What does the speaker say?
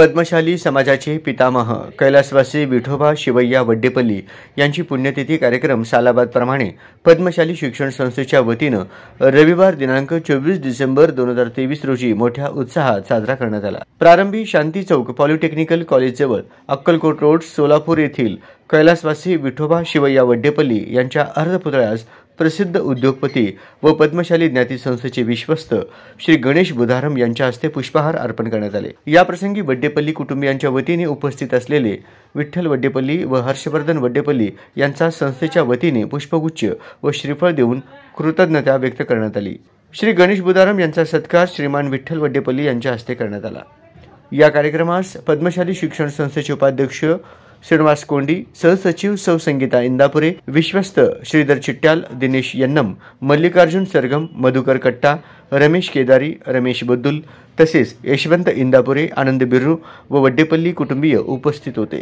पद्मशाली समाजाचे पितामह कैलासवासी विठोबा शिवय्या वड्डेपल्ली यांची पुण्यतिथी कार्यक्रम सालाबादप्रमाणे पद्मशाली शिक्षण संस्थेच्या वतीनं रविवार दिनांक 24 डिसेंबर 2023 रोजी मोठ्या उत्साहात साजरा करण्यात आला। प्रारंभी शांती चौक पॉलिटेक्निकल कॉलेजजवळ अक्कलकोट रोड सोलापूर येथील कैलासवासी विठोबा शिवय्या वड्डेपल्ली यांच्या अर्धपुतळ्यास प्रसिद्ध उद्योगपती व पद्मशाली ज्ञाती संस्थेचे विश्वस्त श्री गणेश बुधारम यांच्या हस्ते पुष्पहार अर्पण करण्यात आले। या प्रसंगी वड्डेपल्ली कुटुंबियांच्या वतीने उपस्थित असलेले विठ्ठल वड्डेपल्ली व हर्षवर्धन वड्डेपल्ली यांचा संस्थेच्या वतीने पुष्पगुच्छ व श्रीफळ देऊन कृतज्ञता व्यक्त करण्यात आली। श्री गणेश बुधारम यांचा सत्कार श्रीमान विठ्ठल वड्डेपल्ली यांच्या हस्ते करण्यात आला। या कार्यक्रमास पद्मशाली शिक्षण संस्थेचे उपाध्यक्ष श्रीनिवास कोंडी, सहसचिव सौ संगीता इंदापुरे, विश्वस्त श्रीधर चिट्ट्याल, दिनेश यन्नम, मल्लिकार्जुन सरगम, मधुकर कट्टा, रमेश केदारी, रमेश बद्दुल तसेच यशवंत इंदापुरे, आनंद बिर्रू व वड्डेपल्ली कुटुंबीय उपस्थित होते।